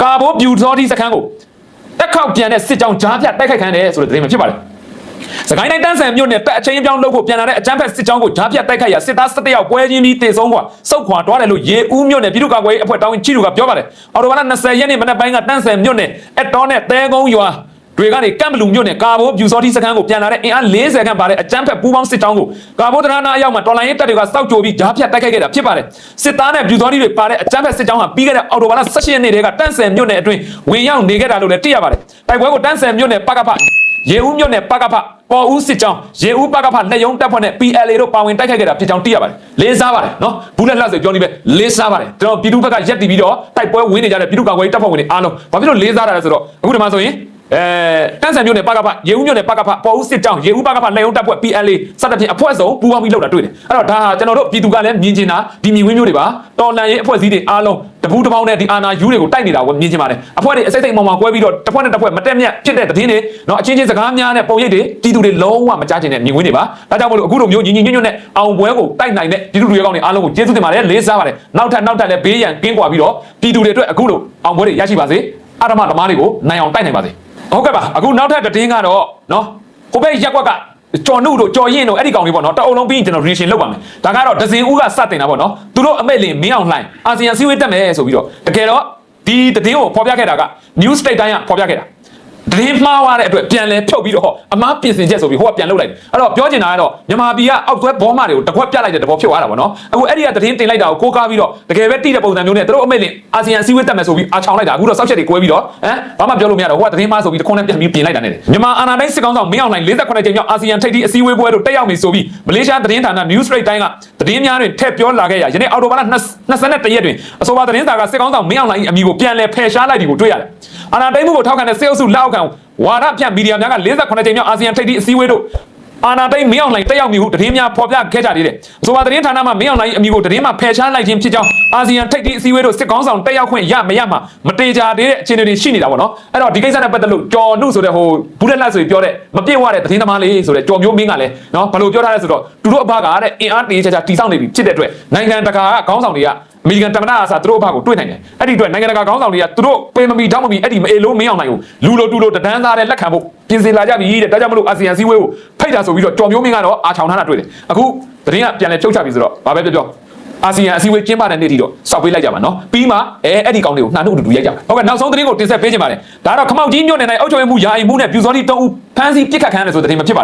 ကာဘိုပြူစောတိစခန်းကိုတက်ခောက်ပြန်တဲ့စစ်ကြောင်းကြားဖြတ်တိုက်ခိုက်ခံတယ်ဆိုတဲ့သတင်းမှာဖြစ်ပါတယ်စကိုင်းတိုင်းတန်းဆန်မြို့နယ်တက်အချင်းပြောင်းလုပ်ဖို့ပြန်လာတဲ့အကြမ်းဖက်စစ်ကြောင်းကိုကြားဖြတ်တိုက်ခိုက်ရာစစ်သား17ယောက်ပွဲချင်းပြီးတေဆုံးကွာစုတ်ခွာသွားတယ်လို့ရေဦးမြို့နယ်ပြည်သူ့ကာကွယ်ရေးအဖွဲ့တာဝန်ရှိသူကပြောပါတယ်အော်တိုဘာလ20ရက်နေ့မနက်ပိုင်းကတန်းဆန်မြို့နယ်အတော်နဲ့တဲကုန်းရွာတွေကနေကမ်ဘလူမြို့နယ်ကာဘိုပြူစောတိစခန်းကိုပြန်လာတဲ့အင်အား40ခန့်ပါတဲ့အကြမ်းဖက်ပူးပေါင်းစစ်ကြောင်းကိုကာဘိုတရနာအရောက်မှာတော်လိုင်းရေးတပ်တွေကစောက်ကြိုပြီးကြားဖြတ်တိုက်ခိုက်ခဲ့တာဖြစ်ပါတယ်စစ်သားနဲ့ပြူစောတိတွေပါတဲ့အကြမ်းဖက်စစ်ကြောင်းဟာပြီးခဲ့တဲ့အော်တိုဘာလ18ရက်နေ့တည်းကတန်းဆန်မြို့နယ်အတွင်းဝင်ရောက်နေခဲ့တာလို့လည်းသိရပါတယ်တိုက်ပွဲကိုတန်းဆန်မြို့နယ်ပကဖရေဦးမြို့နယ်ပကဖပေါ်ဦးစစ်ကြောင်းရေဦးပကဖလက်ယုံတပ်ဖွဲ့နဲ့ PLA တို့ပါဝင်တိုက်ခိုက်ခဲ့တာဖြစ်ကြောင်းသိရပါတယ်လေးစားပါတယ်နော်ဘူးလက်လက်ဆိုပြောနေပဲလေးစားပါတယ်ကျွန်တော်ပြည်သူဘက်ကရက်တည်ပြီးတော့တိုက်ပွဲဝင်နေကြတဲ့ပြည်သူ့ကာကွယ်ရေးတပ်ဖွဲ့ဝင်တွေအားလုံးဘာဖြစ်လို့လေးစားတာလဲဆိုတော့အခုဒီမှာဆိုရင်တန်းဆန်မြို့နယ်ပကဖရေဦးမြို့နယ်ပကဖပေါ်ဦးစစ်ကြောင်းရေဦးပကဖလက်ယုံတပ်ဖွဲ့ PLA စသဖြင့်အဖွဲ့စုံပူးပေါင်းပြီးလုပ်တာတွေ့တယ်အဲ့တော့ဒါဟာကျွန်တော်တို့ပြည်သူကလည်းမြင်ချင်တာဒီမြင်ဝင်းမျိုးတွေပါတော်လန်ရေးအဖွဲ့အစည်းတွေအားလုံးတပူးတစ်ပေါင်းနဲ့ဒီအာနာယူတွေကိုတိုက်နေတာကိုမြင်ချင်ပါတယ်အဖွဲ့တွေအစိမ့်စိမ့်မောင်မောင်ကွဲပြီးတော့တစ်ဖွဲ့နဲ့တစ်ဖွဲ့မတက်မြတ်ဖြစ်တဲ့သတင်းတွေเนาะအချင်းချင်းစကားများနဲ့ပုံရိပ်တွေပြည်သူတွေလုံးဝမကြားချင်တဲ့မြင်ဝင်းတွေပါဒါကြောင့်မလို့အခုလိုမျိုးညီညီညွတ်ညွတ်နဲ့အောင်ပွဲကိုတိုက်နိုင်တဲ့ပြည်သူတွေကောင်းတွေအားလုံးကိုကျေးဇူးတင်ပါတယ်လေးစားပါတယ်နောက်ထပ်လည်းဘေးရန်ကင်းကွာပြီးတော့ပြည်သူတွေအတွက်အခုလိုအောင်ပွဲတွေရရှိပါစေအာရမသမားတွေကိုနိုင်အောင်တိုက်နိုင်ပါစေဟုတ်ကဲ့ပါအခုနောက်ထပ်သတင်းကတော့เนาะဟိုဘက်ရက်ကွက်ကကြော်နှုတ်တို့ကြော်ရင်တို့အဲ့ဒီကောင်တွေပေါ့နော်တအုံလုံးပြီးကျွန်တော် reaction လုပ်ပါမယ်ဒါကတော့ဒဇင်ဦးကစတင်တာပေါ့နော်သူတို့အမိတ်လင်မင်းအောင်လှိုင်အာဆီယံစည်းဝေးတက်မယ်ဆိုပြီးတော့တကယ်တော့ဒီသတင်းကိုဖော်ပြခဲ့တာက news state တိုင်းကဖော်ပြခဲ့တာသတင်းမှားသွားတဲ့အတွက်ပြန်လဲဖြုတ်ပြီးတော့အမားပြင်ဆင်ချက်ဆိုပြီးဟိုကပြန်လုပ်လိုက်တယ်အဲ့တော့ပြောချင်တာကတော့မြန်မာပြည်ကအောက်သွဲဘောမတွေကိုတကွက်ပြလိုက်တဲ့တဘောဖြစ်သွားတာပေါ့နော်အခုအဲ့ဒီကသတင်းတင်လိုက်တာကိုကိုးကားပြီးတော့တကယ်ပဲတိတဲ့ပုံစံမျိုးနဲ့သူတို့အမိတ်လင်အာဆီယံစည်းဝေးတက်မယ်ဆိုပြီးအာချောင်လိုက်တာအခုတော့စောက်ချက်တွေကွဲပြီးတော့ဘာမှပြောလို့မရတော့ဟိုကသတင်းမှားဆိုပြီးတခွန်းနဲ့ပြန်ပြီးပြင်လိုက်တာနဲ့မြန်မာအာဏာသိမ်းစစ်ကောင်ဆောင်မင်းအောင်လှိုင်48ကြိမ်မြောက်အာဆီယံထိပ်သီးအစည်းအဝေးပွဲတို့တက်ရောက်နေဆိုပြီးမလေးရှားသတင်းဌာန news rate တိုင်းကသတင်းများတွင်ထည့်ပြောလာခဲ့ရယနေ့အော်တိုဘာလ21ရက်တွင်အဆိုပါသတင်းစာကစစ်ကောင်ဆောင်မင်းအောင်လှိုင်၏အမည်ကိုပြန်လည်ဖယ်ရှားလိုက်သည်ကိုတွေ့ရတယ်အာဏာသိမ်းမှုကိုထောက်ခံတဲ့စစ်အုပ်စုလက်အောက်ခံဝါဒဖြန့်မီဒီယာများက48ကြိမ်မြောက်အာဆီယံထိပ်သီးအစည်းအဝေးတို့အာဏာသိမ်းမင်းအောင်လှိုင်တက်ရောက်နေဟုသတင်းများဖော်ပြခဲ့ကြသေးတယ်။ဆိုပါသတင်းဌာနမှမင်းအောင်လှိုင်အမည်ကိုသတင်းမှဖယ်ရှားလိုက်ခြင်းဖြစ်ကြောင်းအာဆီယံထိပ်သီးအစည်းအဝေးတို့စစ်ကောင်းဆောင်တက်ရောက်ခွင့်ရမရမှမတေချာသေးတဲ့အခြေအနေတွေရှိနေတာပေါ့နော်။အဲ့တော့ဒီကိစ္စနဲ့ပတ်သက်လို့ကျော်နှုဆိုတဲ့ဟိုဘူးလက်လက်ဆိုပြီးပြောတဲ့မပြည့်ဝတဲ့သတင်းသမားလေးဆိုတဲ့ကျော်မျိုးမင်းကလည်းနော်ဘယ်လိုပြောထားလဲဆိုတော့သူတို့အဘကတဲ့အင်အားတေချာတီဆောင်နေပြီဖြစ်တဲ့အတွက်နိုင်ငံတကာကခေါင်းဆောင်တွေကအမေရိကန်တမန်အားစာသူတို့အဘကိုတွေ့နိုင်တယ်။အဲ့ဒီအတွက်နိုင်ငံတကာခေါင်းဆောင်တွေကသူတို့ပေမမီတောင်းမမီအဲ့ဒီမအေလို့မင်းအောင်နိုင်ကိုလူလိုတူလိုတန်းသားတဲ့လက်ခံဖို့ပြင်ဆင်လာကြပြီတဲ့ဒါကြောင့်မလို့အာဆီယံစည်းဝေးကိုဖိတ်တာဆိုပြီးတော့ကျော်မျိုးမင်းကတော့အာချောင်ထားတာတွေ့တယ်အခုသတင်းကပြန်လဲဖြုတ်ချပြီဆိုတော့ဘာပဲပြောအာဆီယံအစည်းအဝေးကျင်းပတဲ့နေ့ထိတော့စောက်ပေးလိုက်ကြပါနော်ပြီးမှအဲ့ဒီကောင်တွေကိုနှာနှုတ်တူရိုက်ကြပါဟုတ်ကဲ့နောက်ဆုံးသတင်းကိုတင်ဆက်ပေးခြင်းပါတယ်ဒါကတော့ခမောက်ကြီးမြို့နယ်၌အုပ်ချုပ်ရေးမှုယာယီမှုနဲ့ပြူစောတိ3ဦးဖမ်းဆီးပစ်ခတ်ခံရတယ်ဆိုတဲ့သတင်းမှာဖြစ်ပါတ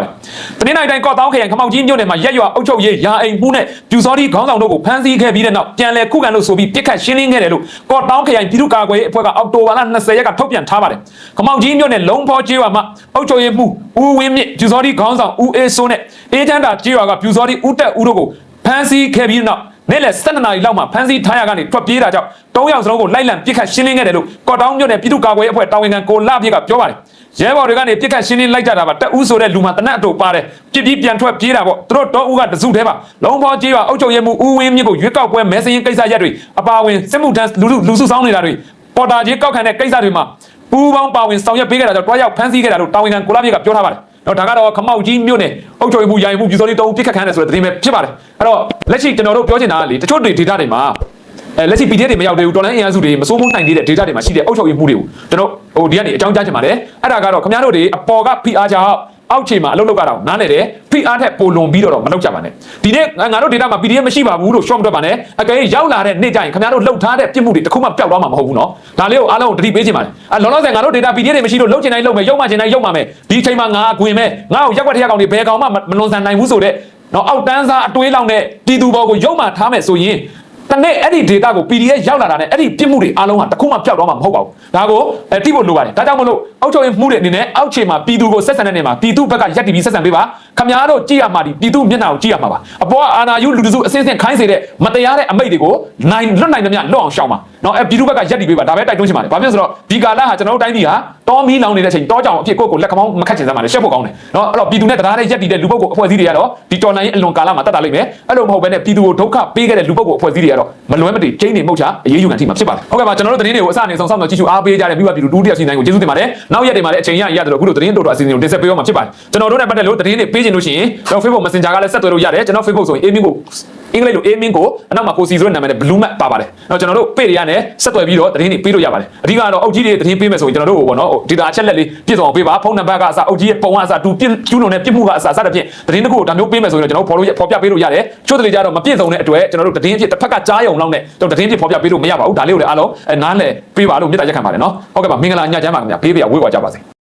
ယ်သတင်းတိုင်းကော့တောင်းခရိုင်ခမောက်ကြီးမြို့နယ်မှာရက်ရွာအုပ်ချုပ်ရေးယာယီမှုနဲ့ပြူစောတိခေါင်းဆောင်တို့ကိုဖမ်းဆီးခဲ့ပြီးတဲ့နောက်ပြန်လည်ခုခံလို့ဆိုပြီးပစ်ခတ်ရှင်းလင်းခဲ့တယ်လို့ကော့တောင်းခရိုင်ပြည်သူ့ကာကွယ်ရေးအဖွဲ့ကအောက်တိုဘာလ20ရက်ကထုတ်ပြန်ထားပါတယ်ခမောက်ကြီးမြို့နယ်လုံးဖောကျေးရွာမှာအုပ်ချုပ်ရေးမှုဦးဝင်းမြင့်ပြူစောတိခေါင်းဆောင်ဦးအေးစိုးနဲ့အေးချမ်းသာကျေးရွာကပြူစောတိဦးတက်ဦးတို့ကိုဖမ်းဆီးခဲ့ပြီးတဲ့နောက်နေ့လယ်12နာရီလောက်မှာဖမ်းဆီးထားရကနေထွက်ပြေးတာကြောင့်3ယောက်စလုံးကိုလိုက်လံပစ်ခတ်ရှင်းလင်းခဲ့တယ်လို့ကော့တောင်းမြို့နယ်ပြည်သူ့ကာကွယ်ရေးအဖွဲ့တာဝန်ခံကိုလာပြည့်ကပြောပါတယ်ရဲဘော်တွေကနေပစ်ခတ်ရှင်းလင်းလိုက်ကြတာပါတအူးဆိုတဲ့လူမှတနက်အတူပါတယ်ပြစ်ပြီးပြန်ထွက်ပြေးတာပေါ့သူတို့တော့ဦးကတစုတည်းပါလုံးဖောကျေးရွာအုပ်ချုပ်ရေးမှုဦးဝင်းမြင့်ကိုရွေးကောက်ပွဲမဲစရင်ကိစ္စရက်တွေအပါဝင်စစ်မှုထမ်းလူစုဆောင်းနေတာတွေပေါ်တာကြီးကောက်ခံတဲ့ကိစ္စတွေမှာပူးပေါင်းပါဝင်ဆောင်ရွက်ပေးခဲ့တာကြောင့်တွားရောက်ဖမ်းဆီးခဲ့တာလို့တာဝန်ခံကိုလာပြည့်ကပြောထားပါတယ်တော့ဒါကတော့ခမောက်ကြီးမြို့နယ်အုပ်ချုပ်ရေးမှုယာယီမှုပြူစောတိ3ဦးပစ်ခတ်ခံရတယ်ဆိုတဲ့သတင်းပဲဖြစ်ပါတယ်အဲ့တော့လက်ရှိကျွန်တော်တို့ပြောချင်တာကလေတချို့တွေ data တွေမှာလက်ရှိ PDF တွေမရောက်သေးဘူးတော်လိုင်းအင်အားစုတွေမစိုးမိုးနိုင်သေးတဲ့ data တွေမှာရှိတဲ့အုပ်ချုပ်ရေးမှုတွေကိုကျွန်တော်ဟိုဒီကနေအကြောင်းကြားချင်ပါတယ်အဲ့ဒါကတော့ခင်ဗျားတို့တွေအပေါ်က PR ကြောင့်အောက်ခြေမှာအလုပ်လုပ်ကြတာနားလေတယ် PR ထက်ပိုလွန်ပြီးတော့မလုပ်ကြပါနဲ့ဒီနေ့ငါတို့ data မှာ PDF မရှိပါဘူးလို့ short မတွက်ပါနဲ့အကယ်ရောက်လာတဲ့နေ့ကျရင်ခင်ဗျားတို့လှုပ်ထားတဲ့ပြစ်မှုတွေတခုမှပျောက်သွားမှာမဟုတ်ဘူးเนาะဒါလေးကိုအားလုံးတတိပေးချင်ပါတယ်လောလောဆယ်ငါတို့ data PDF တွေမရှိလို့လှုပ်ချင်တိုင်းလှုပ်မယ်ရုပ်မှချင်တိုင်းရုပ်မှမယ်ဒီအချိန်မှာငါအကွင်မဲ့ငါ့ကိုရက်ွက်ထရက်ကောင်တွေဘယ်ကောင်မှမလွန်ဆန်နိုင်ဘူးဆိုတဲ့เนาะအောက်တန်းစားအတွေးလောင်တဲ့ပြည်သူဘောကိုရုပ်မှထားမယ်ဆိုရင်တနေ့အဲ့ဒီ data ကို PDF ရောက်လာတာနဲ့အဲ့ဒီပြစ်မှုတွေအားလုံးဟာတခုမှပျောက်သွားမှာမဟုတ်ပါဘူးဒါကိုတိဖို့လိုပါတယ်ဒါကြောင့်မလို့အောက်ချုပ်ရေးမှုတွေအနေနဲ့အောက်ခြေမှာပြည်သူကိုဆက်ဆံတဲ့နေရာမှာပြည်သူဘက်ကရက်တည်ပြီးဆက်ဆံပေးပါခင်ဗျားတို့ကြည့်ရမှာဒီပြည်သူမျက်နှာကိုကြည့်ရမှာပါအပေါ်ကအာဏာယူလူတစုအစင်းစင်းခိုင်းစေတဲ့မတရားတဲ့အမိတ်တွေကိုလွတ်နိုင်သမျှလွတ်အောင်ရှောင်ပါနော်ပြည်သူဘက်ကရက်တည်ပေးပါဒါပဲတိုက်တွန်းချင်ပါတယ်ဘာဖြစ်လို့ဆိုတော့ဒီကာလဟာကျွန်တော်တို့တိုင်းပြည်ဟာတောမီးလောင်နေတဲ့အချိန်တောကြောင်အဖြစ်ကိုလက်ခမောင်းမခတ်ချင်စမ်းပါနဲ့ရှက်ဖို့ကောင်းတယ်နော်အဲ့တော့ပြည်သူနဲ့တရားနဲ့ရက်တည်တဲ့လူပုဂ္ဂိုလ်အဖွဲ့အစည်းတွေကတော့ဒီတော်လိုင်းအလွန်ကာလမှာတတ်တာလိမ့်မယ်အဲ့လိုမဟုတ်ဘဲနဲ့ပြည်သူကိုဒုက္ခပေးခဲ့တဲ့လူပုဂ္ဂိုလ်အဖွဲ့အစည်းတွေကတော့မလွဲမသွေကျင်းနေမှုတ်ချအရေးယူခံထိမှာဖြစ်ပါတယ်ဟုတ်ကဲ့ပါကျွန်တော်တို့သတင်းတွေကိုအစအနေဆုံးစောင့်မျှော်ကြည့်ရှုအားပေးကြတဲ့မိဘပြည်သူတူတယောက်စီတိုင်းကိုကျေးဇူးတင်ပါတယ်နောက်ရက်တွေမှာလည်းအချိန်ရတဲ့အခုလိုသတင်းတို့အစီအစဉ်ကိုတင်ဆက်ပေးရမှာဖြစ်ပါတယ်ကျွန်တော်တို့နဲ့ပတ်သက်လို့သတင်းတွေပေးချင်လို့ရှိရင်ကျွန်တော် Facebook Messenger ကလည်းဆက်သွယ်လို့ရတယ်ကျွန်တော် Facebook ဆိုရင် အင်္ဂလိပ်လိုအေးမင်းကိုအနောက်မှာကိုစီဆိုတဲ့နာမည်နဲ့ blue map ပါပါတယ်။နော်ကျွန်တော်တို့ page တွေကနေဆက်သွယ်ပြီးတော့သတင်းတွေပေးလို့ရပါတယ်။အဓိကတော့အုပ်ကြီးတွေသတင်းပေးမယ်ဆိုရင်ကျွန်တော်တို့ကိုပေါ့နော်ဒီတာအချက်လက်လေးပြည့်စုံအောင်ပေးပါဖုန်းနံပါတ်ကအစအုပ်ကြီးရဲ့ပုံကအစတူကျူးလွန်တဲ့ပြစ်မှုကအစစသဖြင့်သတင်းတစ်ခုကိုဒါမျိုးပေးမယ်ဆိုရင်ကျွန်တော်တို့ဖော်ပြပေးလို့ရတယ်။ချို့တလေကြတော့မပြည့်စုံတဲ့အတွက်ကျွန်တော်တို့သတင်းဖြစ်တစ်ဖက်ကကြားရုံလောက်နဲ့ကျွန်တော်သတင်းဖြစ်ဖော်ပြပေးလို့မရပါဘူး။ဒါလေးကိုလည်းအားလုံးနားလည်ပေးပါလို့မြစ်တာရက်ခံပါတယ်နော်။ဟုတ်ကဲ့ပါမင်္ဂလာညချမ်းပါခင်ဗျာ။ဘေးပြဝေးကွာကြပါစေ။